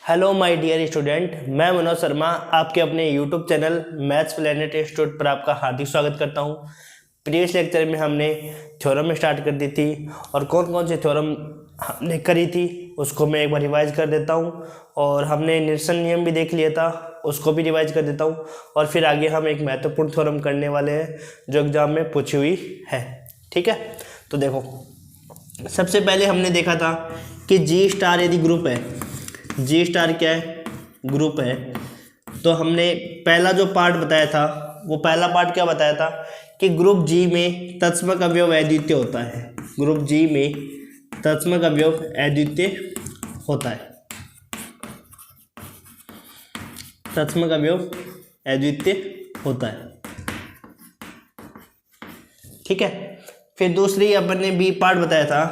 Hello my dear student, मैं मनोज शर्मा आपके अपने YouTube channel maths planet institute पर आपका हार्दिक स्वागत करता हूं। प्रीवियस लेक्चर में हमने थ्योरम स्टार्ट कर दी थी और कौन कौन से थ्योरम हमने करी थी उसको मैं एक बार रिवाइज कर देता हूं। और हमने निरसन नियम भी देख लिया था, उसको भी रिवाइज कर देता हूँ। और फिर आगे हम एक महत्वपूर्ण थ्योरम करने वाले हैं जो एग्जाम में पूछी हुई है। ठीक है, तो देखो, सबसे पहले हमने देखा था कि जी स्टार यदि ग्रुप है, जी स्टार क्या है, ग्रुप है, तो हमने पहला जो पार्ट बताया था, वो पहला पार्ट क्या बताया था कि ग्रुप जी में तत्समक अवयव अद्वितीय होता है। ग्रुप जी में तत्समक अवयव अद्वितीय होता है, तत्समक अवयव अद्वितीय होता है। ठीक है, फिर दूसरी अपन ने बी पार्ट बताया था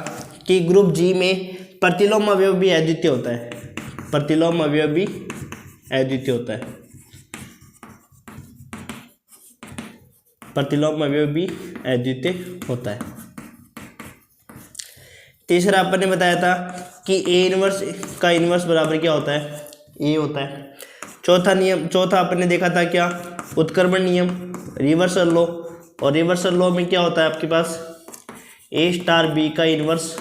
कि ग्रुप जी में प्रतिलोम अवयव भी अद्वितीय होता है, प्रतिलोम अवयव भी अद्वितीय होता है, प्रतिलोम अवयव भी अद्वितीय होता है। तीसरा अपन ने बताया था कि ए इनवर्स का इनवर्स बराबर क्या होता है, ए होता है। चौथा अपन ने देखा था क्या, उत्क्रमण नियम, रिवर्सल लॉ। और रिवर्सल लॉ में क्या होता है आपके पास, ए स्टार बी का inverse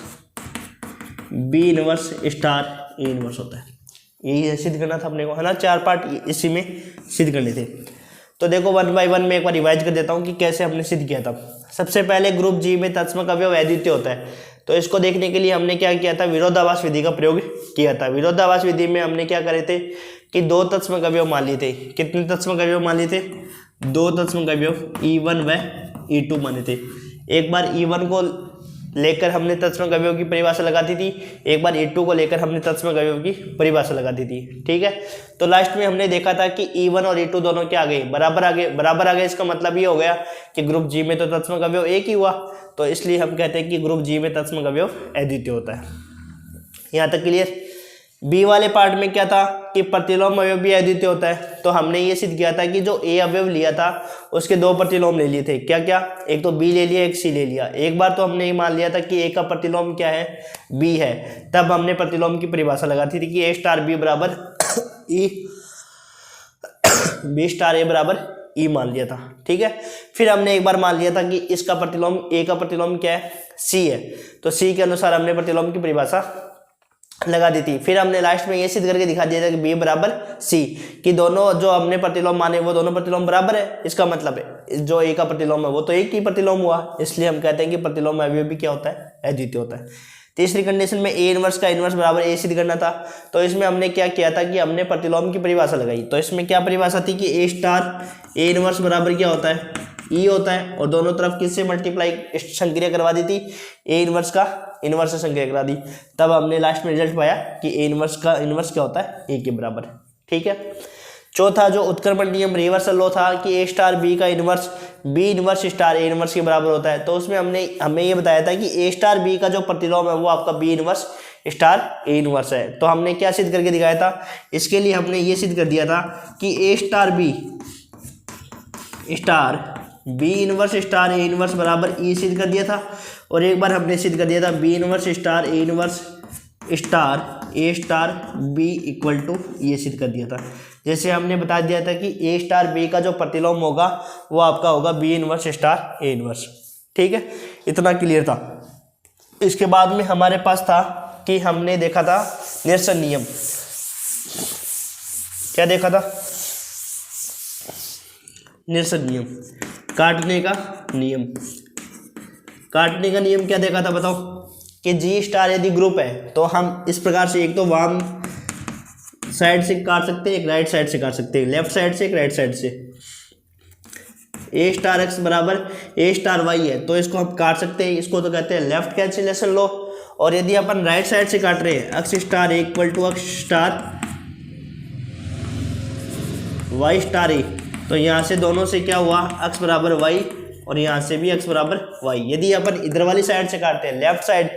B inverse star A inverse होता है। यही सिद्ध करना था अपने को, है ना। 4 पार्ट इसी में सिद्ध करने थे। तो देखो, 1 बाय 1 में एक बार रिवाइज कर देता हूँ कि कैसे हमने सिद्ध किया था। सबसे पहले ग्रुप जी में तत्समक अवयव अद्वितीय होता है, तो इसको देखने के लिए हमने क्या किया था, विरोधाभास विधि का प्रयोग किया था। विरोधाभास विधि में हमने क्या करे थे कि 2 तत्समक अवयव मान लिए थे। कितने तत्समक अवयव मान लिए थे, 2 तत्समक अवयव E1 व E2 माने थे। एक बार E1 को लेकर हमने तत्समक अवयव की परिभाषा लगा दी थी, एक बार E2 को लेकर हमने तत्समक अवयव की परिभाषा लगा दी थी। ठीक है, तो लास्ट में हमने देखा था कि E1 और E2 दोनों क्या आ गए, बराबर आ गए। बराबर आ गए इसका मतलब ये हो गया कि ग्रुप जी में तो तत्समक अवयव एक ही हुआ, तो इसलिए हम कहते हैं कि ग्रुप जी में तत्समक अवयव अद्वितीय होता है। यहाँ तक क्लियर। बी वाले पार्ट में क्या था कि प्रतिलोम अवयव भी अद्वितीय होता है, तो हमने ये सिद्ध किया था कि जो ए अवयव लिया था उसके 2 प्रतिलोम ले लिए थे। क्या क्या, एक तो बी ले लिया, एक सी ले लिया। एक बार तो हमने ये मान लिया था कि ए का प्रतिलोम क्या है, बी है, तब हमने प्रतिलोम की परिभाषा लगाती थी कि ए स्टार बी बराबर ई, बी स्टार ए बराबर ई मान लिया था। ठीक है, फिर हमने एक बार मान लिया था कि इसका प्रतिलोम, ए का प्रतिलोम क्या है, सी है, तो सी के अनुसार हमने प्रतिलोम की परिभाषा लगा दी थी। फिर हमने लास्ट में ये सिद्ध करके दिखा दिया था कि बी बराबर सी, कि दोनों जो हमने प्रतिलोम माने वो दोनों प्रतिलोम बराबर है। इसका मतलब है जो ए का प्रतिलोम है वो तो एक ही प्रतिलोम हुआ, इसलिए हम कहते हैं कि प्रतिलोम अवयव भी क्या होता है, अद्वितीय होता है। तीसरी कंडीशन में ए इनवर्स का इनवर्स बराबर ए सिद्ध करना था, तो इसमें हमने क्या किया था कि हमने प्रतिलोम की परिभाषा लगाई। तो इसमें क्या परिभाषा थी कि ए स्टार ए इनवर्स बराबर क्या होता है, ई होता है, और दोनों तरफ किससे मल्टीप्लाई संक्रिया करवा दी थी, ए इनवर्स का इनवर्स से संक्रिया करा दी। तब हमने लास्ट में रिजल्ट पाया कि ए इनवर्स का इनवर्स क्या होता है, ए के बराबर। ठीक है, चौथा जो उत्क्रमण नियम रिवर्सल लॉ था कि ए स्टार बी का inverse B inverse star A inverse के बराबर होता है, तो उसमें हमें ये बताया था कि ए स्टार बी का जो प्रतिलोम है वो आपका B inverse star A inverse है। तो हमने क्या सिद्ध करके दिखाया था, इसके लिए हमने ये सिद्ध कर दिया था कि A star B star B inverse star A inverse बराबर ई सिद्ध कर दिया था। और एक बार हमने सिद्ध कर दिया था B inverse star A inverse star A star B equal to ये सिद्ध कर दिया था। जैसे हमने बता दिया था कि ए स्टार बी का जो प्रतिलोम होगा वो आपका होगा B inverse star A inverse. ठीक है, इतना क्लियर था। इसके बाद में हमारे पास था कि हमने देखा था निरसन नियम। क्या देखा था, निरसन नियम, काटने का नियम। काटने का नियम क्या देखा था बताओ, कि जी स्टार यदि ग्रुप है तो हम इस प्रकार से एक तो वाम साइड से काट सकते हैं, एक राइट साइड से काट सकते हैं, लेफ्ट साइड से, एक राइट साइड से। ए स्टार एक्स बराबर ए स्टार वाई है, तो इसको हम काट सकते हैं, इसको तो कहते हैं लेफ्ट कैंसिलेशन लो। और यदि अपन राइट साइड से काट रहे हैं, X star equal to X star Y star A, तो यहाँ से दोनों से क्या हुआ, एक्स बराबर वाई, और यहाँ से भी x बराबर y। यदि अपन इधर वाली साइड से काटते हैं, लेफ्ट साइड,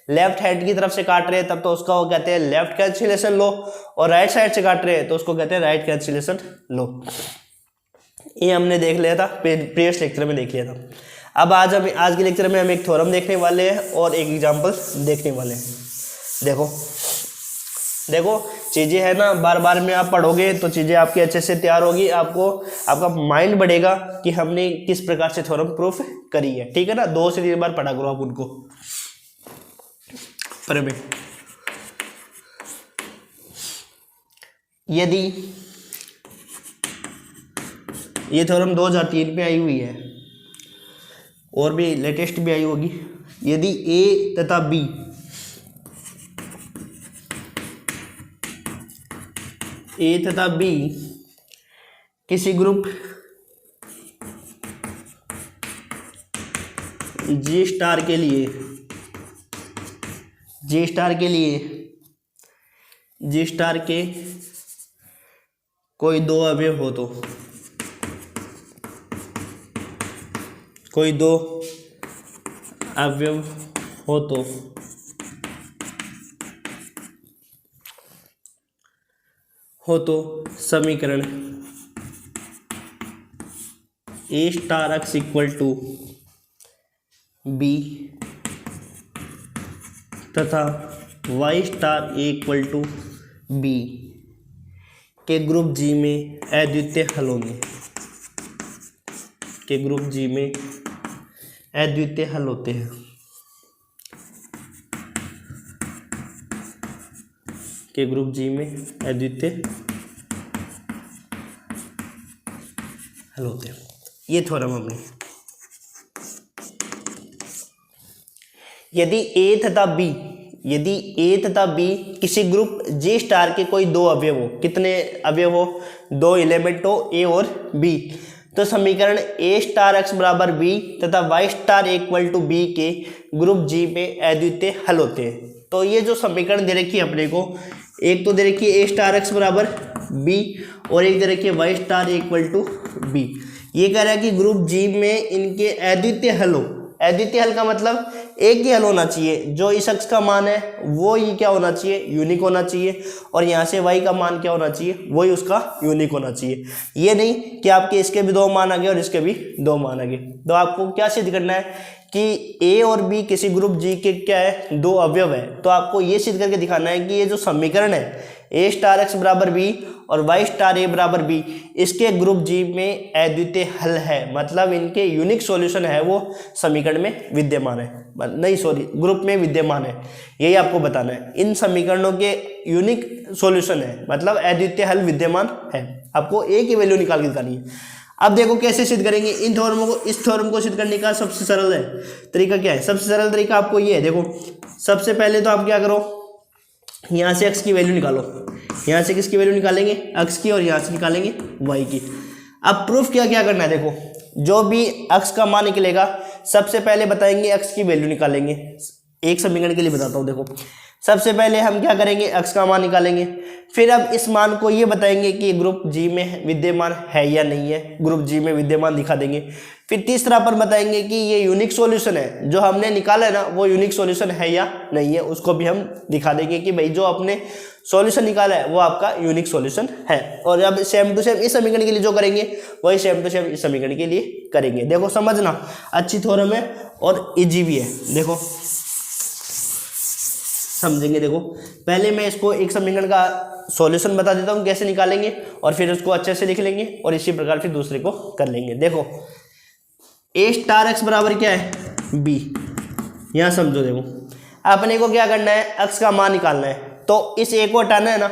लेफ्ट हैंड की तरफ से काट रहे हैं, तब तो उसका वो कहते हैं लेफ्ट कैंसिलेशन लो, और राइट साइड से काट रहे हैं तो उसको कहते हैं राइट कैंसिलेशन लो। ये हमने देख लिया था, प्रीवियस लेक्चर में देख लिया था। अब आज के लेक्चर में हम एक थ्योरम देखने वाले हैं और एक एग्जाम्पल देखने वाले हैं। देखो, देखो चीज़ें है ना, बार बार में आप पढ़ोगे तो चीज़ें आपकी अच्छे से तैयार होगी, आपको आपका माइंड बढ़ेगा कि हमने किस प्रकार से थ्योरम प्रूफ करी है। ठीक है ना, 2 से 3 बार पढ़ा करो आप उनको। पर में यदि ये थ्योरम 2003 में आई हुई है और भी लेटेस्ट भी आई होगी, यदि ए तथा बी किसी ग्रुप जी स्टार के लिए जी स्टार के कोई 2 अवयव हो तो समीकरण A star X equal to B तथा Y star A equal to B के ग्रुप जी में अद्वितीय हल होंगे। के ग्रुप जी में अद्वितीय हल होते हैं। के ग्रुप जी में अद्वितीय हल होते हैं। ये थ्योरम हमने, यदि ए तथा बी किसी ग्रुप जी स्टार के कोई 2 अवयव हो, कितने अवयव हो, 2 एलिमेंट हो ए और बी, तो समीकरण ए स्टार एक्स बराबर बी तथा Y star equal to B के ग्रुप जी में अद्वितीय हल होते हैं। तो ये जो समीकरण दे रखी है अपने को, एक तो दे रखी है ए स्टार एक्स बराबर बी और एक दे रखी है Y star equal to B. ये कह रहा है कि ग्रुप जी में इनके अद्वितीय हल हो। अद्वितीय हल का मतलब एक ही हल होना चाहिए, जो इस अक्ष का मान है वो ही क्या होना चाहिए, यूनिक होना चाहिए, और यहाँ से y का मान क्या होना चाहिए, वही उसका यूनिक होना चाहिए। ये नहीं कि आपके इसके भी 2 मान आ गए और इसके भी 2 मान आ गए। तो आपको क्या सिद्ध करना है कि a और b किसी ग्रुप g के क्या है, 2 अवयव है। तो आपको ये सिद्ध करके दिखाना है कि ये जो समीकरण है ए स्टार एक्स बराबर बी और वाई स्टार ए बराबर बी, इसके ग्रुप जी में अद्वितीय हल है, मतलब इनके यूनिक सॉल्यूशन है वो समीकरण में विद्यमान है, नहीं सॉरी ग्रुप में विद्यमान है। यही आपको बताना है, इन समीकरणों के यूनिक सॉल्यूशन है, मतलब अद्वितीय हल विद्यमान है। आपको ए की वैल्यू निकाल के दिखानी है। अब देखो कैसे सिद्ध करेंगे इन थ्योरमों को। इस थ्योरम को सिद्ध करने का सबसे सरल है तरीका क्या है, सबसे सरल तरीका आपको ये है। देखो सबसे पहले तो आप क्या करो, यहाँ से x की वैल्यू निकालो, यहाँ से किसकी वैल्यू निकालेंगे, x की, और यहाँ से निकालेंगे y की। अब प्रूफ क्या क्या करना है, देखो जो भी x का मान निकलेगा सबसे पहले बताएंगे x की वैल्यू निकालेंगे। एक समीकरण के लिए बताता हूँ, देखो सबसे पहले हम क्या करेंगे, x का मान निकालेंगे, फिर अब इस मान को ये बताएंगे कि ग्रुप जी में विद्यमान है या नहीं है, ग्रुप जी में विद्यमान दिखा देंगे। फिर तीसरा पर बताएंगे कि ये यूनिक सॉल्यूशन है, जो हमने निकाला है ना वो यूनिक सॉल्यूशन है या नहीं है, उसको भी हम दिखा देंगे कि भाई जो आपने सॉल्यूशन निकाला है वो आपका यूनिक सॉल्यूशन है। और अब सेम टू सेम इस समीकरण के लिए जो करेंगे वही सेम टू सेम इस समीकरण के लिए करेंगे। देखो समझना, अच्छी थ्योरम है और इजी भी है, देखो समझेंगे। देखो पहले मैं इसको एक समीकरण का सॉल्यूशन बता देता हूँ कैसे निकालेंगे, और फिर उसको अच्छे से लिख लेंगे और इसी प्रकार फिर दूसरे को कर लेंगे। देखो ए स्टार एक्स बराबर क्या है, बी। यहाँ समझो, देखो अपने को क्या करना है, एक्स का मान निकालना है, तो इस ए को हटाना है ना।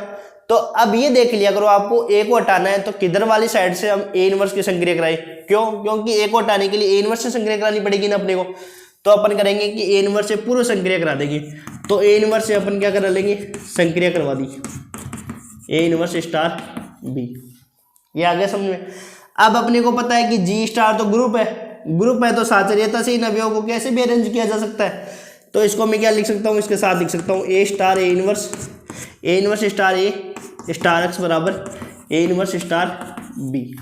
तो अब ये देख लिया करो, आपको ए को हटाना है तो किधर वाली साइड से हम ए इनवर्स की संक्रिया कराए, क्यों, क्योंकि ए को हटाने के लिए ए इनवर्स से संक्रिया करानी पड़ेगी ना अपने को। तो अपन करेंगे कि ए इनवर्स से पूर्व संक्रिया करा देंगे। तो ए इनवर्स से अपन क्या करा लेंगे, संक्रिया करवा दी, ए इनवर्स स्टार बी। ये आ गया समझ में। अब अपने को पता है कि जी स्टार तो ग्रुप है तो साचर्यता से इन अवयवों को कैसे भी अरेंज किया जा सकता है। तो इसको मैं क्या लिख सकता हूँ, इसके साथ लिख सकता हूँ A star A inverse star A star X बराबर ए इनवर्स स्टार बी।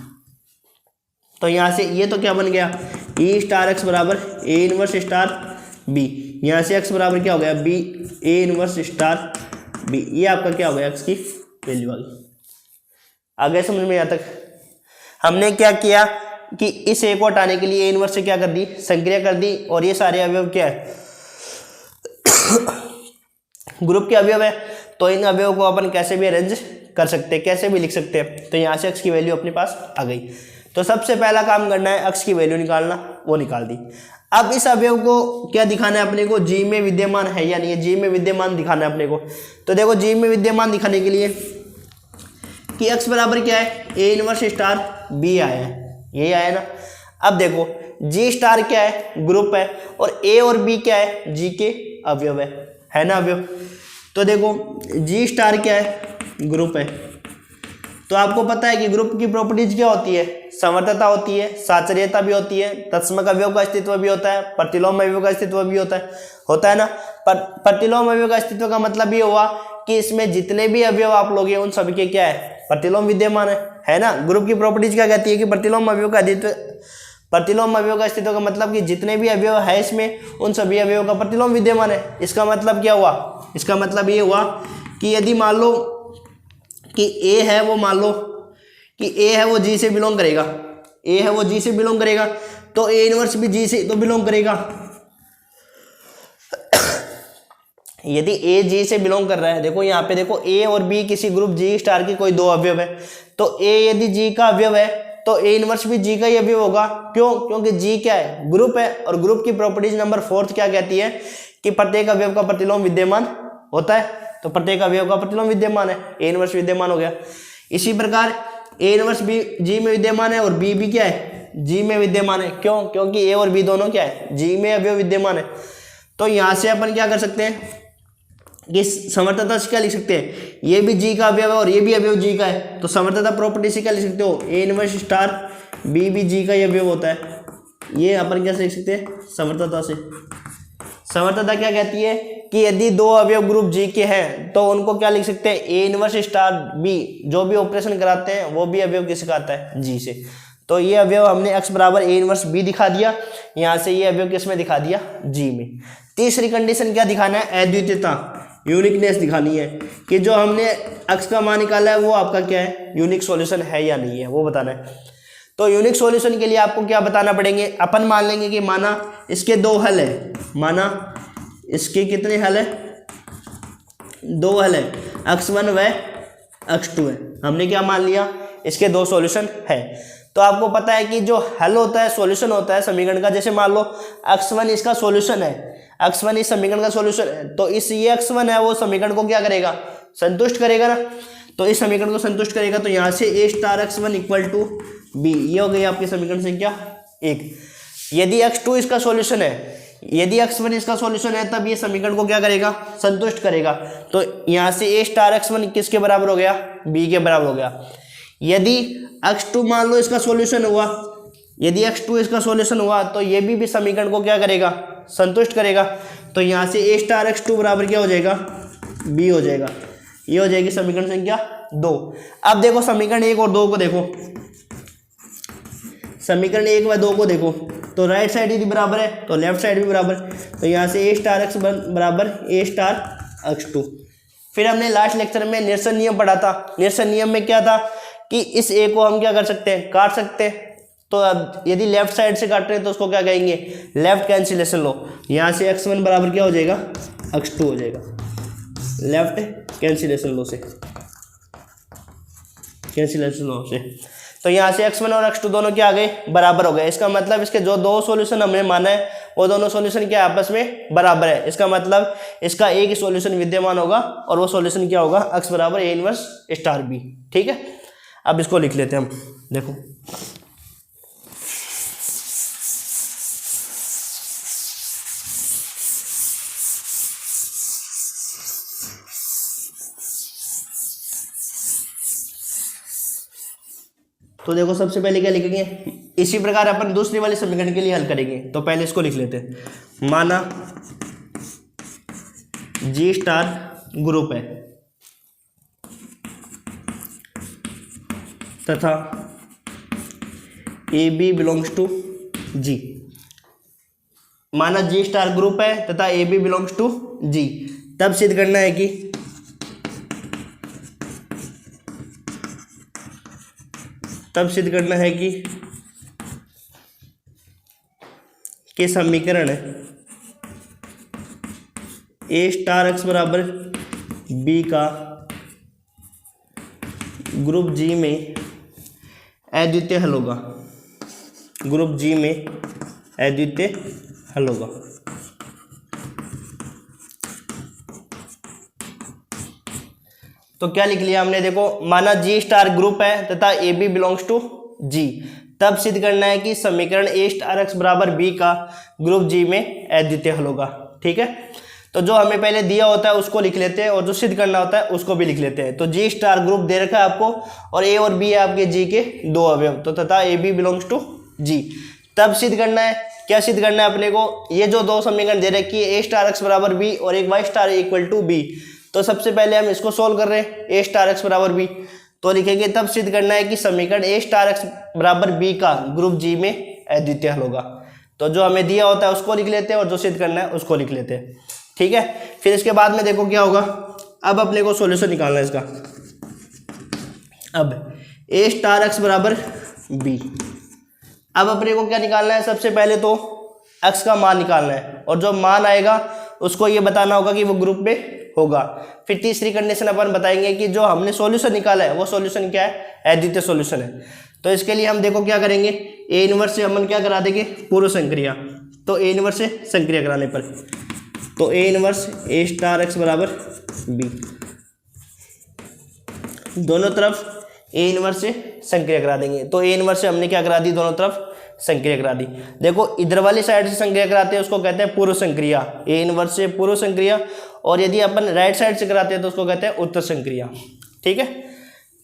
तो यहाँ से ये तो क्या बन गया, ए स्टार एक्स बराबर ए इनवर्स स्टार बी। यहाँ से एक्स बराबर क्या हो गया, B A inverse star B. ये आपका क्या हो गया, एक्स की वैल्यू आ गई। आ गया समझ में। यहाँ तक हमने क्या किया कि इस ए को हटाने के लिए ए इनवर्स से क्या कर दी, संक्रिया कर दी, और ये सारे अवयव क्या है ग्रुप के अवयव है। तो इन अवयवों को अपन कैसे भी अरेंज कर सकते हैं, कैसे भी लिख सकते हैं। तो यहाँ से x की वैल्यू अपने पास आ गई। तो सबसे पहला काम करना है x की वैल्यू निकालना, वो निकाल दी। अब इस अवयव को क्या दिखाना है अपने को, g में विद्यमान है या नहीं है, g में विद्यमान दिखाना है अपने को। तो देखो g में विद्यमान दिखाने के लिए कि x बराबर क्या है, a इनवर्स स्टार b आया है, यही आया ना। अब देखो g स्टार क्या है, ग्रुप है, और a और b क्या है, g के अवयव है ना अवयव। तो देखो g स्टार क्या है, ग्रुप है। तो आपको पता है कि ग्रुप की प्रॉपर्टीज क्या होती है, समर्थता होती है, साचर्यता भी होती है, तत्समक अवयव का अस्तित्व भी होता है, प्रतिलोम अवयव का अस्तित्व भी होता है ना। प्रतिलोम अवयव का अस्तित्व का मतलब ये हुआ कि इसमें जितने भी अवयव आप लोगे उन सभी के क्या है, प्रतिलोम विद्यमान है ना। ग्रुप की प्रॉपर्टीज क्या कहती है कि प्रतिलोम अवयव का अस्तित्व का मतलब कि जितने भी अवयव है इसमें उन सभी अवयवों का प्रतिलोम विद्यमान है। इसका मतलब क्या हुआ, इसका मतलब ये हुआ कि यदि मान लो कि a है वो, मान लो कि a है वो g से बिलोंग करेगा, a है वो g से बिलोंग करेगा, तो a इनवर्स भी g से तो बिलोंग करेगा। यदि a g से बिलोंग कर रहा है, देखो यहाँ पे देखो a और b किसी ग्रुप g स्टार के कोई दो अवयव है, तो a यदि g का अवयव है तो a इनवर्स भी g का ही अवयव होगा। क्यों, क्योंकि g क्या है, ग्रुप है, और ग्रुप की प्रॉपर्टीज नंबर 4 क्या कहती है कि प्रत्येक अवयव का प्रतिलोम विद्यमान होता है। तो प्रत्येक अवयव का प्रतिलोम विद्यमान है, a इनवर्स विद्यमान हो गया। इसी प्रकार a इनवर्स भी g में विद्यमान है और b भी क्या है, g में विद्यमान है। क्यों, क्योंकि a और b दोनों क्या है, g में अवयव विद्यमान है। तो यहाँ से अपन क्या कर सकते हैं कि समर्थता से क्या लिख सकते हैं, ये भी g का अवयव है और ये भी अवयव g का है, तो समर्थता प्रॉपर्टी से क्या लिख सकते हो, a इनवर्स स्टार b भी g का ही अवयव होता है। ये अपन क्या लिख सकते हैं, समर्थता से। समर्थता क्या कहती है कि यदि दो अवयव ग्रुप g के हैं तो उनको क्या लिख सकते हैं, a इनवर्स स्टार b, जो भी ऑपरेशन कराते हैं वो भी अवयव किससे आता है, g से। तो ये अवयव हमने x बराबर a इनवर्स b दिखा दिया, यहाँ से ये अवयव किस में दिखा दिया, g में। तीसरी कंडीशन क्या दिखाना है, अद्वितीयता, यूनिकनेस दिखानी है कि जो हमने x का मान निकाला है वो आपका क्या है, यूनिक सॉल्यूशन है या नहीं है, वो बताना है। तो यूनिक सॉल्यूशन के लिए आपको क्या बताना पड़ेंगे, अपन मान लेंगे कि माना इसके दो हल है, माना इसके कितने हल है, दो हल है, x1 व x2 है। हमने क्या मान लिया, इसके दो सॉल्यूशन है। तो आपको पता है कि जो हल होता है, सॉल्यूशन होता है समीकरण का, जैसे मान लो x1 इसका सॉल्यूशन है, x1 इस समीकरण का सॉल्यूशन है, तो इस ये x1 है वो समीकरण को क्या करेगा, संतुष्ट करेगा ना। तो इस समीकरण को संतुष्ट करेगा, तो यहाँ से a star x1 equal to b, ये हो गई आपकी समीकरण संख्या 1। यदि x2 इसका सॉल्यूशन है, यदि x1 इसका सॉल्यूशन है, तब ये समीकरण को क्या करेगा, संतुष्ट करेगा। तो यहाँ से a स्टार x1 किसके बराबर हो गया, b के बराबर हो गया। यदि x2 मान लो इसका सॉल्यूशन हुआ, यदि x2 इसका सॉल्यूशन हुआ तो ये भी समीकरण को क्या करेगा, संतुष्ट करेगा। तो यहाँ से a स्टार x2 बराबर क्या हो जाएगा, b हो जाएगा। ये हो जाएगी समीकरण संख्या 2। अब देखो समीकरण 1 और 2 को देखो, समीकरण 1 व 2 को देखो, तो राइट साइड यदि बराबर है तो लेफ्ट साइड भी बराबर। तो यहाँ से a स्टार x बराबर a स्टार x2। फिर हमने लास्ट लेक्चर में निरसन नियम पढ़ा था। निरसन नियम में क्या था कि इस a को हम क्या कर सकते हैं, काट सकते हैं। तो अब यदि लेफ्ट साइड से काट रहे हैं तो उसको क्या कहेंगे, लेफ्ट कैंसिलेशन लो। यहाँ से x1 बराबर क्या हो जाएगा, x2 हो जाएगा, लेफ्ट कैंसिलेशन लो से, कैंसिलेशन लो से। तो यहाँ से x1 और x2 दोनों क्या आ गए, बराबर हो गए। इसका मतलब इसके जो दो सॉल्यूशन हमने माना है वो दोनों सॉल्यूशन क्या आपस में बराबर है। इसका मतलब इसका एक ही सॉल्यूशन विद्यमान होगा और वो सॉल्यूशन क्या होगा, x बराबर a इनवर्स स्टार b। ठीक है, अब इसको लिख लेते हैं हम। देखो तो देखो सबसे पहले क्या लिखेंगे, इसी प्रकार अपन दूसरी वाले समीकरण के लिए हल करेंगे। तो पहले इसको लिख लेते हैं। माना G स्टार ग्रुप है तथा AB बिलोंग्स टू G। माना G स्टार ग्रुप है तथा AB बिलोंग्स टू G, तब सिद्ध करना है कि समीकरण A स्टार x बराबर बी का ग्रुप जी में अद्वितीय हल होगा, ग्रुप जी में अद्वितीय हल होगा। तो क्या लिख लिया हमने, देखो माना जी स्टार ग्रुप है तथा ए बी बिलोंग्स टू जी, तब सिद्ध करना है कि समीकरण ए स्टार एक्स बराबर बी का ग्रुप जी में अद्वितीय हल होगा। ठीक है, तो जो हमें पहले दिया होता है उसको लिख लेते हैं और जो सिद्ध करना होता है उसको भी लिख लेते हैं। तो जी स्टार ग्रुप दे रखा है आपको और ए और बी है आपके जी के दो अवयव, तो तथा ए बी बिलोंग्स टू जी, तब सिद्ध करना है। क्या सिद्ध करना है अपने को, ये जो दो समीकरण दे रखी है ए स्टार एक्स बराबर बी और एक Y star equal to B, तो सबसे पहले हम इसको सोल्व कर रहे हैं, ए स्टार एक्स बराबर बी, तो लिखेंगे तब सिद्ध करना है कि समीकरण ए स्टार एक्स बराबर बी का ग्रुप जी में अद्वितीय हल होगा। तो जो हमें दिया होता है उसको लिख लेते हैं और जो सिद्ध करना है उसको लिख लेते हैं। ठीक है, फिर इसके बाद में देखो क्या होगा, अब अपने को सॉल्यूशन निकालना है इसका। अब ए स्टार एक्स बराबर बी, अब अपने को क्या निकालना है, सबसे पहले तो एक्स का मान निकालना है और जो मान आएगा उसको ये बताना होगा कि वो ग्रुप में होगा। फिर तीसरी कंडीशन अपन बताएंगे कि जो हमने सॉल्यूशन निकाला है वो सॉल्यूशन क्या है, अद्वितीय सॉल्यूशन है। तो इसके लिए हम देखो क्या करेंगे, ए इनवर्स से हम क्या करा देंगे, पूर्व संक्रिया। तो ए इनवर्स से संक्रिया कराने पर, तो A inverse A star X बराबर बी, दोनों तरफ ए इनवर्स से संक्रिया करा देंगे। तो ए इनवर्स से हमने क्या करा दी, दोनों तरफ संक्रिया करा दी। देखो इधर वाली साइड से संक्रिया कराते हैं उसको कहते हैं पूर्व संक्रिया, ए इनवर्स से पूर्व संक्रिया, और यदि अपन राइट साइड से कराते हैं तो उसको कहते हैं उत्तर संक्रिया। ठीक है,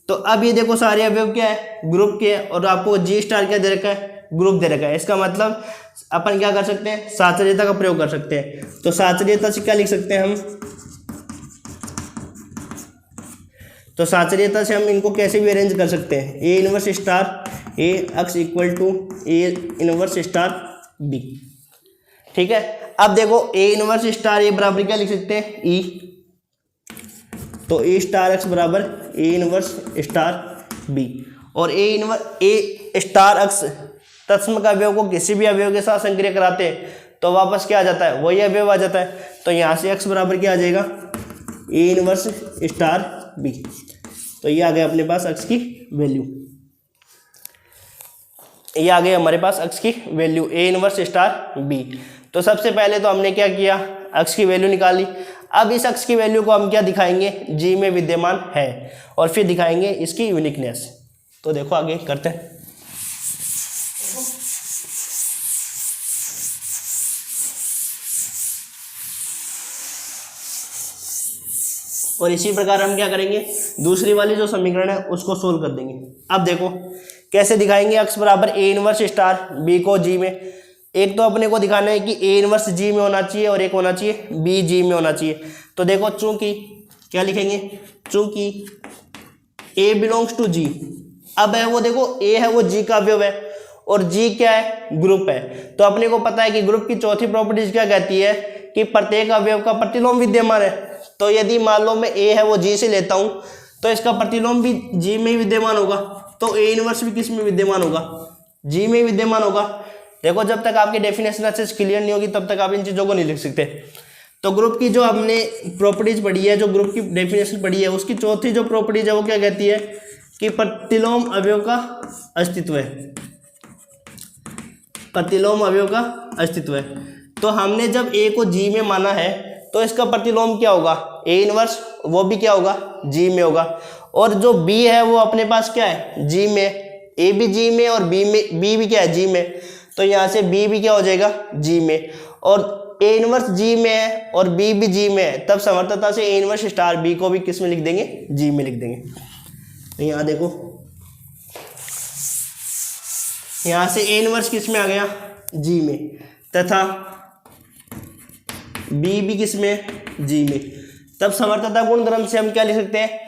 तो अब ये देखो सारे अवयव क्या है, ग्रुप के, और आपको जी स्टार क्या दे रखा है, ग्रुप दे रखा है। इसका मतलब अपन क्या कर सकते हैं, साचर्यता का प्रयोग कर सकते हैं। तो साचर्यता से क्या लिख सकते हैं हम, तो साचर्यता से हम इनको कैसे भी अरेंज कर सकते हैं, A inverse star A X equal to A inverse star B. ठीक है, अब देखो ए इनवर्स स्टार ए बराबर क्या लिख सकते हैं, ई, तो ए स्टार एक्स बराबर ए इनवर्स स्टार बी, और ए स्टार एक्स तत्सम का अवयव को किसी भी अवयव के साथ संक्रिया कराते हैं तो वापस क्या आ जाता है, वही अवयव आ जाता है। तो यहाँ से एक्स बराबर क्या आ जाएगा, ए इनवर्स स्टार बी। तो ये आ गया अपने पास एक्स की वैल्यू, ये आ गया हमारे पास एक्स की value A inverse star B. तो सबसे पहले तो हमने क्या किया, एक्स की वैल्यू निकाली। अब इस एक्स की वैल्यू को हम क्या दिखाएंगे, जी में विद्यमान है, और फिर दिखाएंगे इसकी यूनिकनेस। तो देखो आगे करते हैं। और इसी प्रकार हम क्या करेंगे, दूसरी वाली जो समीकरण है उसको सोल्व कर देंगे। अब देखो कैसे दिखाएंगे, एक्स बराबर ए इनवर्स स्टार बी को जी में। एक तो अपने को दिखाना है कि ए इनवर्स जी में होना चाहिए और एक होना चाहिए बी जी में होना चाहिए। तो देखो चूंकि क्या लिखेंगे, चूंकि ए बिलोंग्स टू जी, अब है वो देखो ए है वो जी का अवयव है और जी क्या है, ग्रुप है। तो अपने को पता है कि ग्रुप की चौथी प्रॉपर्टीज क्या कहती है कि प्रत्येक अवयव का प्रतिलोम विद्यमान है। तो यदि मान लो मैं ए है वो जी से लेता हूं तो इसका प्रतिलोम भी जी में ही विद्यमान होगा। तो ए इनवर्स भी किस में विद्यमान होगा, जी में ही विद्यमान होगा। देखो जब तक आपकी डेफिनेशन अच्छे से क्लियर नहीं होगी तब तक आप इन चीज़ों को नहीं लिख सकते। तो ग्रुप की जो हमने प्रॉपर्टीज पढ़ी है, जो ग्रुप की डेफिनेशन पढ़ी है, उसकी चौथी जो प्रॉपर्टीज है वो क्या कहती है कि प्रतिलोम अवयव का अस्तित्व है, प्रतिलोम अवयव का अस्तित्व है। तो हमने जब ए को जी में माना है तो इसका प्रतिलोम क्या होगा, ए इनवर्स, वो भी क्या होगा, जी में होगा। और जो बी है वो अपने पास क्या है, जी में, ए भी जी में और बी भी क्या है, जी में। तो यहाँ से बी भी क्या हो जाएगा, जी में, और ए इनवर्स जी में है और बी भी जी में है, तब समर्थता से ए इनवर्स स्टार बी को भी किस में लिख देंगे, जी में लिख देंगे। तो यहाँ देखो यहाँ से ए इनवर्स किस में आ गया, जी में, तथा बी भी किस में, जी में। तब समर्थता गुणधर्म से हम क्या लिख सकते हैं,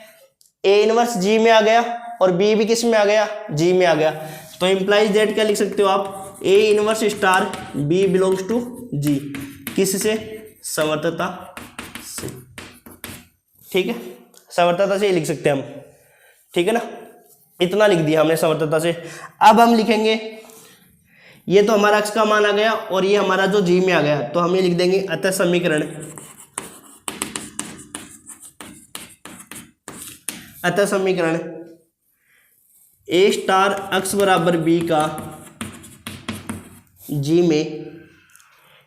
ए इनवर्स जी में आ गया और बी भी किस में आ गया, जी में आ गया। तो इंप्लाइज दैट क्या लिख सकते हो आप, A inverse star B belongs to G, किससे, समर्थता से। ठीक है, समर्थता से ही लिख सकते हैं हम, ठीक है ना। इतना लिख दिया हमने समर्थता से। अब हम लिखेंगे, ये तो हमारा एक्स का मान आ गया और ये हमारा जो जी में आ गया, तो हम ये लिख देंगे अतः समीकरण अतः समीकरण ए स्टार एक्स बराबर बी का जी में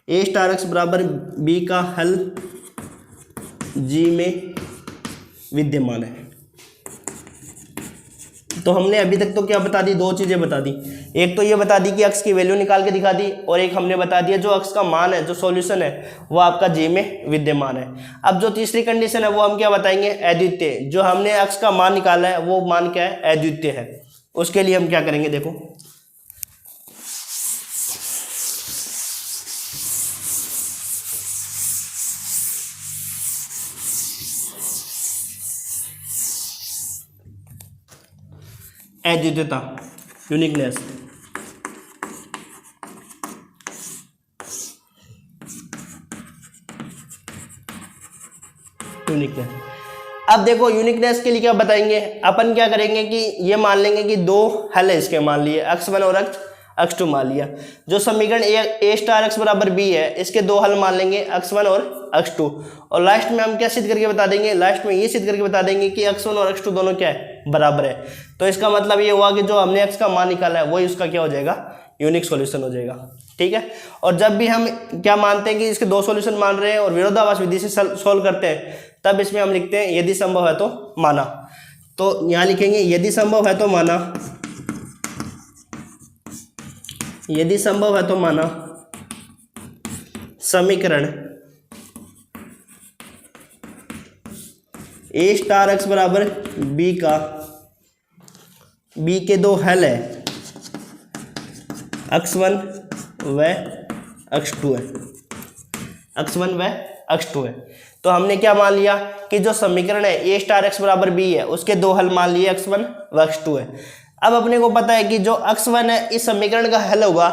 ए स्टार एक्स बराबर बी का हल जी में विद्यमान है। तो हमने अभी तक तो क्या बता दी, दो चीज़ें बता दी। एक तो ये बता दी कि एक्स की वैल्यू निकाल के दिखा दी, और एक हमने बता दिया जो एक्स का मान है, जो सॉल्यूशन है वो आपका जी में विद्यमान है। अब जो तीसरी कंडीशन है वो हम क्या बताएंगे, अद्वितीय। जो हमने एक्स का मान निकाला है वो मान क्या है, अद्वितीय है। उसके लिए हम क्या करेंगे, देखो अद्वितीयता, यूनिकनेस। यूनिकनेस। अब देखो यूनिकनेस के लिए क्या बताएंगे, अपन क्या करेंगे कि ये मान लेंगे कि दो हल है इसके, मान लिए x1 और x2 मान लिया। जो समीकरण ए स्टार एक्स बराबर बी है इसके दो हल मान लेंगे x1 और x2, और लास्ट में हम क्या सिद्ध करके बता देंगे, लास्ट में ये सिद्ध करके बता देंगे कि x1 और x2 दोनों क्या है, बराबर है। तो इसका मतलब ये हुआ कि जो हमने x का मान निकाला है वही उसका क्या हो जाएगा, यूनिक सॉल्यूशन हो जाएगा। ठीक है। और जब भी हम क्या मानते हैं कि इसके दो सॉल्यूशन मान रहे हैं और विरोधाभास विधि से सोल्व करते हैं, तब इसमें हम लिखते हैं यदि संभव है तो माना। तो यहां लिखेंगे यदि संभव है तो माना, यदि संभव है तो माना समीकरण ए स्टार एक्स बराबर बी का बी के दो हल है, x1 व x2 है, x1 व x2 है। तो हमने क्या मान लिया कि जो समीकरण है ए स्टार एक्स बराबर बी है उसके दो हल मान लिए x1 व x2 है। अब अपने को पता है कि जो x1 है इस समीकरण का हल होगा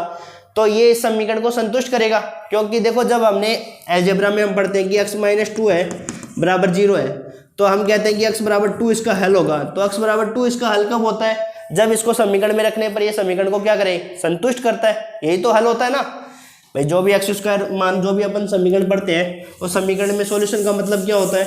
तो ये इस समीकरण को संतुष्ट करेगा, क्योंकि देखो जब हमने अलजेब्रा में हम पढ़ते हैं कि x - 2 है बराबर 0 है, तो हम कहते हैं कि x बराबर 2 इसका हल होगा। तो x बराबर 2 इसका हल कब होता है, जब इसको समीकरण में रखने पर ये समीकरण को क्या करे, संतुष्ट करता है। यही तो हल होता है ना भाई। जो भी एक्स स्क्वायर मान, जो भी अपन समीकरण पढ़ते हैं उस समीकरण में सॉल्यूशन का मतलब क्या होता है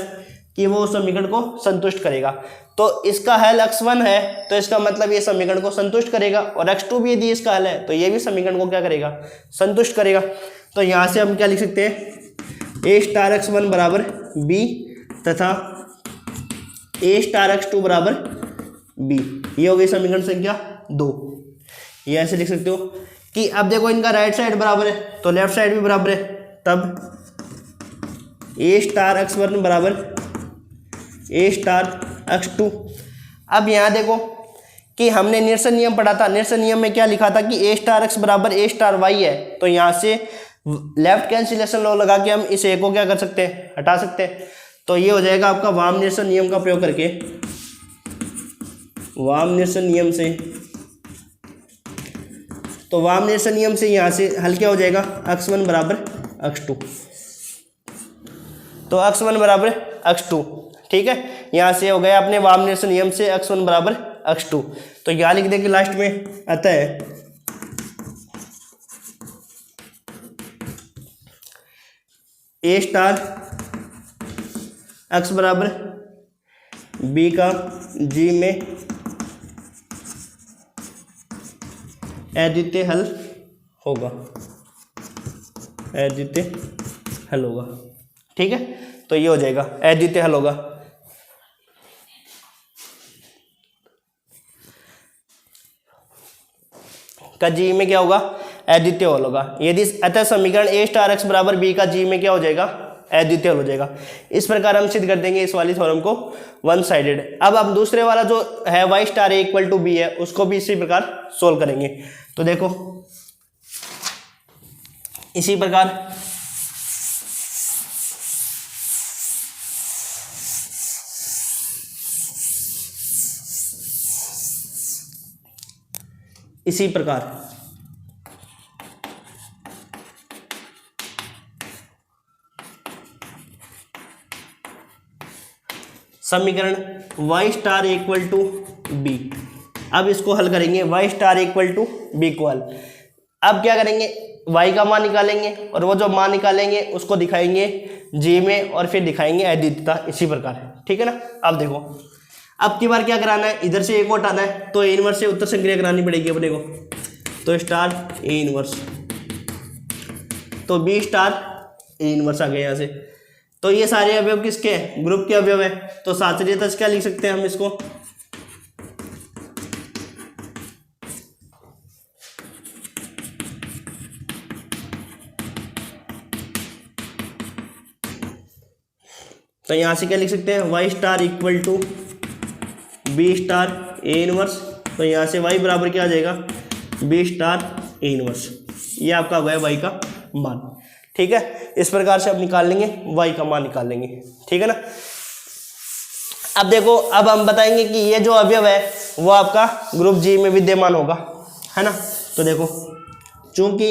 कि वो समीकरण को संतुष्ट करेगा। तो इसका हल x1 है तो इसका मतलब ये समीकरण को संतुष्ट करेगा, और x2 भी यदि इसका हल है तो ये भी समीकरण को क्या करेगा, संतुष्ट करेगा। तो यहाँ से हम क्या लिख सकते हैं, ए स्टार x1 बराबर बी तथा ए स्टार x2 बराबर बी। ये हो गई समीकरण संख्या 2। ये ऐसे लिख सकते हो कि अब देखो इनका राइट साइड बराबर है तो लेफ्ट साइड भी बराबर है, तब ए स्टार x1 बराबर ए स्टार x2। अब यहाँ देखो कि हमने निरसन नियम पढ़ा था, निरसन नियम में क्या लिखा था कि ए स्टार एक्स बराबर ए स्टार वाई है। तो यहाँ से लेफ्ट कैंसिलेशन लॉ लगा के हम इस ए को क्या कर सकते हैं, हटा सकते हैं। तो ये हो जाएगा आपका वाम निरसन नियम का प्रयोग करके, वाम निरसन नियम से। तो वाम निरसन नियम से यहाँ से हल क्या हो जाएगा, x1 बराबर x2। तो x1 बराबर x2, ठीक है। यहाँ से हो गया अपने वाम निरसन नियम से x1 बराबर x2। तो यहाँ लिख देंगे लास्ट में, अतः ए स्टार x बराबर b का g में अद्वितीय हल होगा, अद्वितीय हल होगा। ठीक है, तो ये हो जाएगा अद्वितीय हल होगा। का जी में क्या होगा, अद्वितीय हल होगा। यदि अतः समीकरण ए स्टार एक्स बराबर बी का जी में क्या हो जाएगा, अद्वितीय हल हो जाएगा। इस प्रकार हम सिद्ध कर देंगे इस वाली थ्योरम को वन साइडेड। अब हम दूसरे वाला जो है Y star A equal to B है उसको भी इसी प्रकार सोल्व करेंगे। तो देखो इसी प्रकार समीकरण y star equal to B. अब इसको हल करेंगे, y star equal to B को हल। अब क्या करेंगे, y का मान निकालेंगे और वो जो मान निकालेंगे उसको दिखाएंगे g में और फिर दिखाएंगे अद्वितीयता, इसी प्रकार। ठीक है ना। अब देखो, अब की बार क्या कराना है, इधर से एक और हटाना है, तो ए इनवर्स से उत्तर संक्रिया करानी पड़ेगी अपने को। तो स्टार ए इनवर्स, तो बी स्टार ए इनवर्स आ गया यहाँ से। तो ये सारे अवयव किसके हैं, ग्रुप के अवयव है। तो साचर्यता क्या लिख सकते हैं हम इसको, तो यहाँ से क्या लिख सकते हैं, Y star equal to B star A inverse. तो यहाँ से वाई बराबर क्या आ जाएगा, बी स्टार ए इनवर्स। ये आपका हुआ है वाई का मान। ठीक है, इस प्रकार से आप निकाल लेंगे, वाई का मान निकाल लेंगे। ठीक है ना। अब देखो, अब हम बताएंगे कि ये जो अवयव है वो आपका ग्रुप जी में विद्यमान होगा, है ना। तो देखो, चूंकि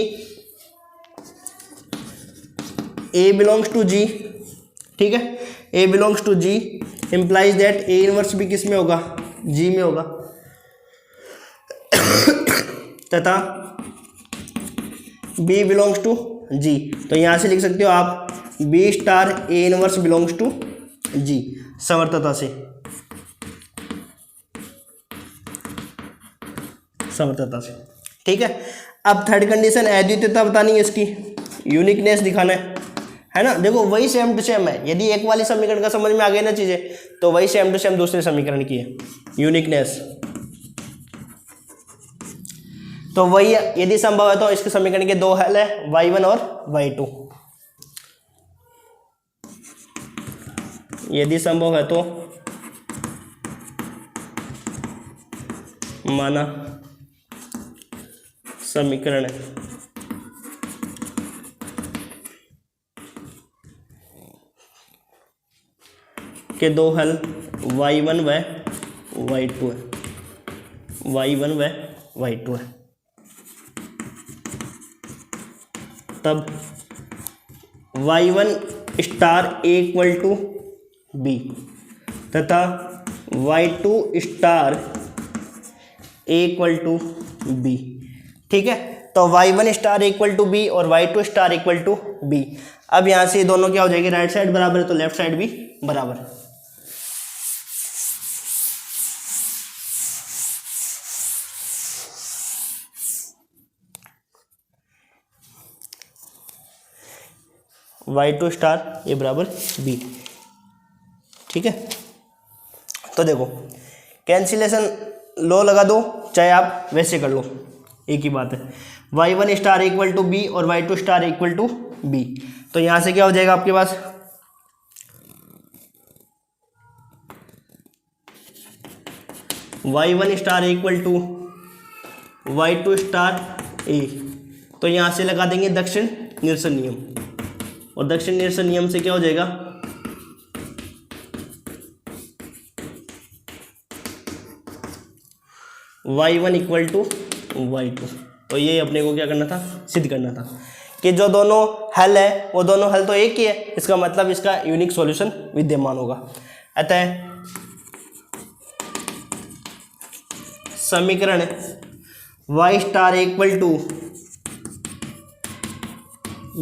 ए बिलोंग्स टू जी, ठीक है, A belongs to G implies that A inverse भी किस में होगा, जी में होगा, तथा बी बिलोंग्स टू जी। तो यहां से लिख सकते हो आप B star A inverse belongs to G, समर्थता से, समर्थता से। ठीक है। अब थर्ड कंडीशन अद्वितीयता बतानी है, इसकी यूनिकनेस दिखाना है ना। देखो, वही सेम टू सेम है, यदि एक वाली समीकरण का समझ में आ गई ना चीजें, तो वही सेम टू सेम दूसरे समीकरण की है यूनिकनेस। तो वही यदि संभव है तो इसके समीकरण के दो हल है, y1 और y2। यदि संभव है तो माना समीकरण के दो हल y1 व y2 है, y1 व y2 है, तब y1 star A equal to B तथा y2 star A equal to B. ठीक है, तो y1 star equal to B और y2 star equal to B. अब यहां से दोनों क्या हो जाएगी, राइट साइड बराबर है तो लेफ्ट साइड भी बराबर है। y2 स्टार ये बराबर बी। ठीक है, तो देखो कैंसिलेशन लॉ लगा दो, चाहे आप वैसे कर लो, एक ही बात है। y1 star equal to B और y2 star equal to B. तो यहां से क्या हो जाएगा आपके पास, y1 star equal to y2 star A. तो यहां से लगा देंगे दक्षिण निरसन नियम, और दक्षिण निरसन नियम से क्या हो जाएगा, y1 इक्वल टू y2। तो ये अपने को क्या करना था, सिद्ध करना था कि जो दोनों हल है वो दोनों हल तो एक ही है, इसका मतलब इसका यूनिक सॉल्यूशन विद्यमान होगा। अतः समीकरण y star equal to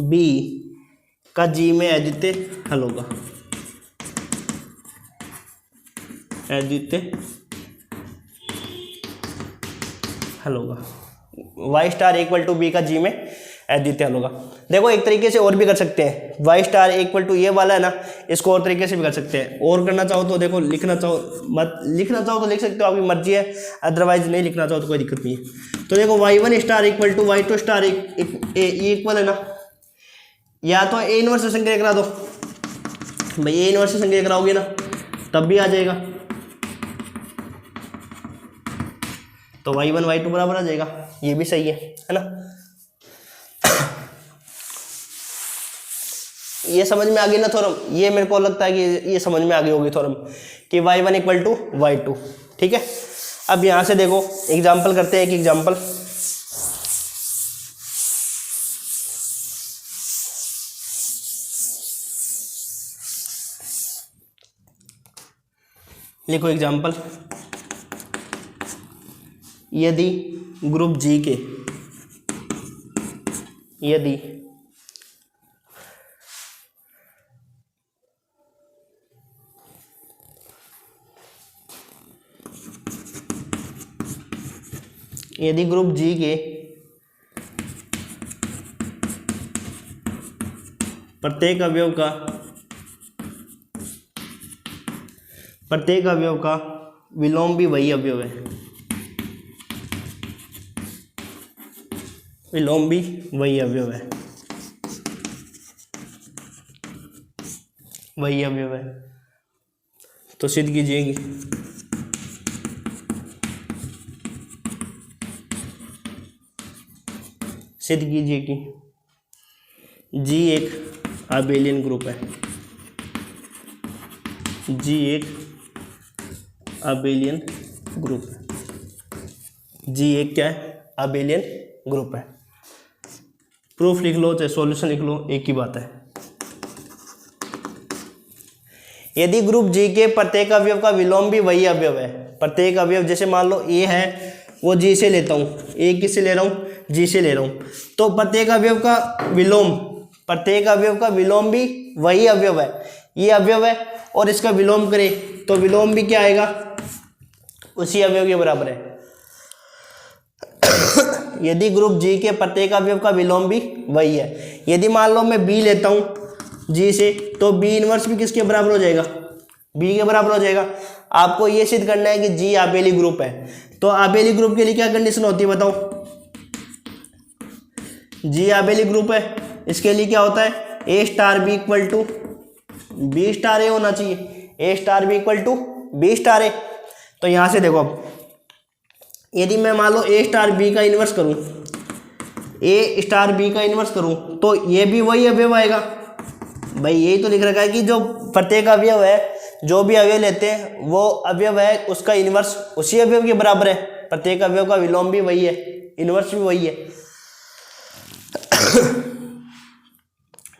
B का जी में अद्वितीय हल होगा, अद्वितीय हल होगा। y star equal to B का जी में अद्वितीय हल होगा। देखो, एक तरीके से और भी कर सकते हैं, y स्टार इक्वल टू ये वाला है ना, इसको और तरीके से भी कर सकते हैं। और करना चाहो तो देखो, लिखना चाहो मत, लिखना चाहो तो लिख सकते हो, आपकी मर्जी है, अदरवाइज नहीं लिखना चाहो तो कोई दिक्कत नहीं है। तो देखो, y1 star equal to y2 star equal है ना, या तो ए इनवर्स से संक्रिया करा दो भाई, ए इनवर्स से संक्रिया कराओगे ना तब भी आ जाएगा, तो y1 y2 बराबर आ जाएगा। ये भी सही है ना। ये समझ में आ गई ना थोरम, ये मेरे को लगता है कि ये समझ में आ गई होगी थोरम कि y1 इक्वल टू y2। ठीक है, अब यहां से देखो एग्जाम्पल करते हैं, एक एग्जाम्पल। लिखो एग्जाम्पल, यदि ग्रुप जी के, यदि यदि ग्रुप जी के प्रत्येक अवयव का विलोम भी वही अवयव है, विलोम भी वही अवयव है, वही अवयव है, तो सिद्ध कीजिए कि जी एक आबेलियन ग्रुप है, जी एक आबेलियन ग्रुप है, जी एक क्या है, आबेलियन ग्रुप है। प्रूफ लिख लो चाहे सॉल्यूशन लिख लो, एक ही बात है। यदि ग्रुप जी के प्रत्येक अवयव का विलोम भी वही अवयव है, प्रत्येक अवयव जैसे मान लो ए है, वो जी से लेता हूँ, ए किससे ले रहा हूँ, जी से ले रहा हूँ, तो प्रत्येक अवयव का विलोम भी वही अवयव है, ये अवयव है और इसका विलोम करें तो विलोम भी क्या आएगा, उसी अवयव के बराबर है। यदि ग्रुप जी के प्रत्येक अवयव का विलोम भी वही है, यदि मान लो मैं बी लेता हूँ जी से, तो बी इनवर्स भी किसके बराबर हो जाएगा, बी के बराबर हो जाएगा। आपको ये सिद्ध करना है कि जी आबेली ग्रुप है, तो आबेली ग्रुप के लिए क्या कंडीशन होती है बताओ, जी आबेली ग्रुप है, इसके लिए क्या होता है, A star B equal to B star A होना चाहिए, A star B equal to B star A. तो यहां से देखो, अब यदि मैं मान लो ए स्टार बी का इन्वर्स करूं, ए स्टार बी का इन्वर्स करूं, तो ये भी वही अवयव आएगा। भाई यही तो लिख रखा है कि जो प्रत्येक अवयव है, जो भी अवयव लेते हैं वो अवयव है, उसका इन्वर्स उसी अवयव के बराबर है, प्रत्येक अवयव का विलोम भी वही है, इन्वर्स भी वही है।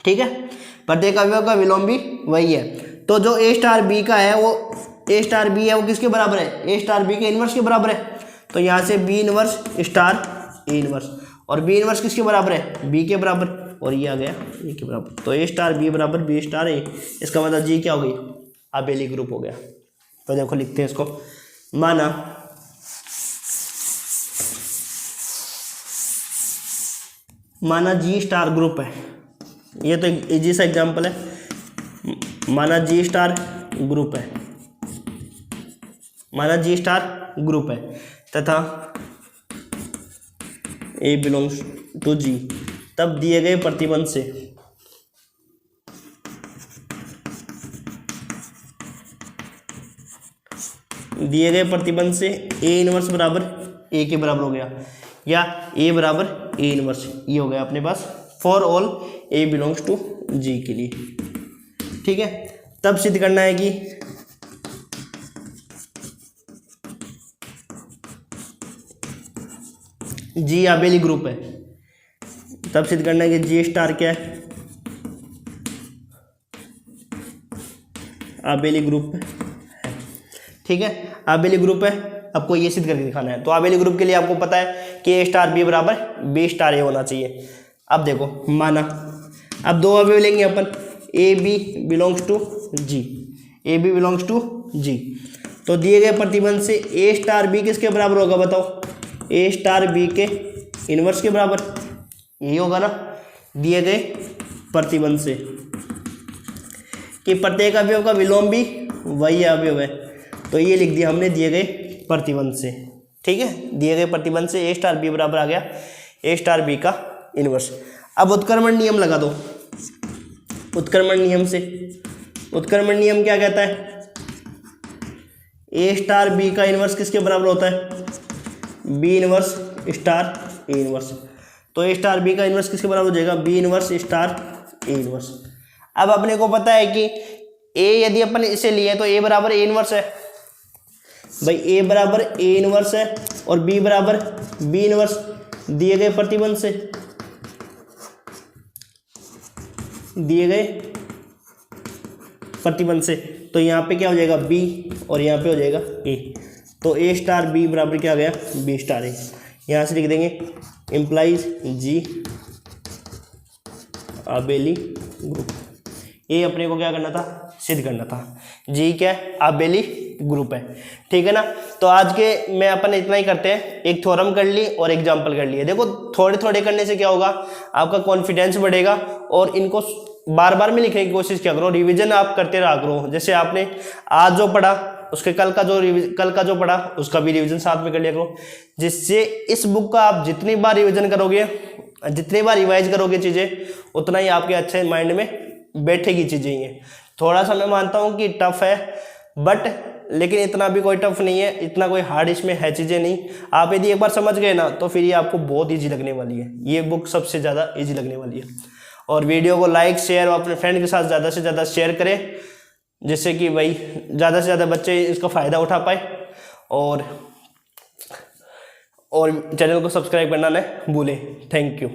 ठीक है, प्रत्येक अवयव का विलोम भी वही है। तो जो ए स्टार बी का है, वो ए स्टार बी है, वो किसके बराबर है, ए स्टार बी के इन्वर्स के बराबर है। तो यहाँ से B inverse star A inverse, और बी इनवर्स किसके बराबर है, बी के बराबर, और ये आ गया ए के बराबर। तो ए स्टार बी बराबर बी स्टार ए, इसका मतलब जी क्या हो गई, आबेली ग्रुप हो गया। तो देखो लिखते हैं इसको, माना जी स्टार ग्रुप है, ये तो इजी सा एग्जांपल है, माना जी स्टार ग्रुप है, माना जी स्टार ग्रुप है तथा ए बिलोंग्स टू जी, तब दिए गए प्रतिबंध से ए इनवर्स बराबर ए के बराबर हो गया, या ए बराबर ए इनवर्स, ये हो गया अपने पास for all A belongs to G के लिए। ठीक है, तब सिद्ध करना है कि जी आबेली ग्रुप है, तब सिद्ध करना है कि जी स्टार क्या है, आबेली ग्रुप है। ठीक है, आबेली ग्रुप है, आपको ये सिद्ध करके दिखाना है। तो आबेली ग्रुप के लिए आपको पता है कि ए स्टार बी बराबर बी स्टार ए होना चाहिए। अब देखो, माना अब दो अवयव लेंगे अपन, A B belongs to G, A B belongs to G, तो दिए गए प्रतिबंध से ए स्टार बी किसके बराबर होगा बताओ, ए स्टार बी के इनवर्स के बराबर, यही होगा ना, दिए गए प्रतिबंध से कि प्रत्येक अवयव का विलोम भी वही अवयव है। तो ये लिख दिया हमने दिए गए प्रतिबंध से। ठीक है, दिए गए प्रतिबंध से ए स्टार बी बराबर आ गया ए स्टार बी का इनवर्स। अब उत्क्रमण नियम लगा दो, उत्क्रमण नियम से, उत्क्रमण नियम क्या कहता है, ए स्टार बी का इनवर्स किसके बराबर होता है, B inverse star A inverse. तो ए स्टार बी का इनवर्स किसके बराबर हो जाएगा, B inverse star A inverse. अब अपने को पता है कि ए यदि अपन इसे लिए तो ए बराबर ए इनवर्स है, भाई ए बराबर ए इनवर्स है और बी बराबर बी इनवर्स, दिए गए प्रतिबंध से, दिए गए प्रतिबंध से, तो यहाँ पे क्या हो जाएगा बी और यहाँ पे हो जाएगा ए। तो ए स्टार बी बराबर क्या आ गया, बी स्टार ए। यहाँ से लिख देंगे इम्प्लाइज जी आबेली ग्रुप। ये अपने को क्या करना था, सिद्ध करना था। जी क्या है, अबेली ग्रुप है, ठीक है ना। तो आज के में अपन इतना ही करते हैं, एक थ्योरम कर ली और एग्जाम्पल कर लिए। देखो थोड़े थोड़े करने से क्या होगा, आपका कॉन्फिडेंस बढ़ेगा और इनको बार बार में लिखने की कोशिश किया करो, रिवीजन आप करते रहा करो। जैसे आपने आज जो पढ़ा उसके कल का जो पढ़ा उसका भी रिवीजन साथ में कर लिया करो, जिससे इस बुक का आप जितनी बार रिवीजन करोगे, जितनी बार रिवाइज करोगे चीज़ें, उतना ही आपके अच्छे माइंड में बैठेगी चीज़ें। ये थोड़ा सा मैं मानता हूँ कि टफ है, बट लेकिन इतना भी कोई टफ नहीं है, इतना कोई हार्ड इसमें है चीज़ें नहीं। आप यदि एक बार समझ गए ना तो फिर ये आपको बहुत ईजी लगने वाली है, ये बुक सबसे ज़्यादा ईजी लगने वाली है। और वीडियो को लाइक शेयर और अपने फ्रेंड के साथ ज़्यादा से ज़्यादा शेयर करें, जिससे कि भाई ज़्यादा से ज़्यादा बच्चे इसका फ़ायदा उठा पाए। और चैनल को सब्सक्राइब करना न भूलें। Thank you.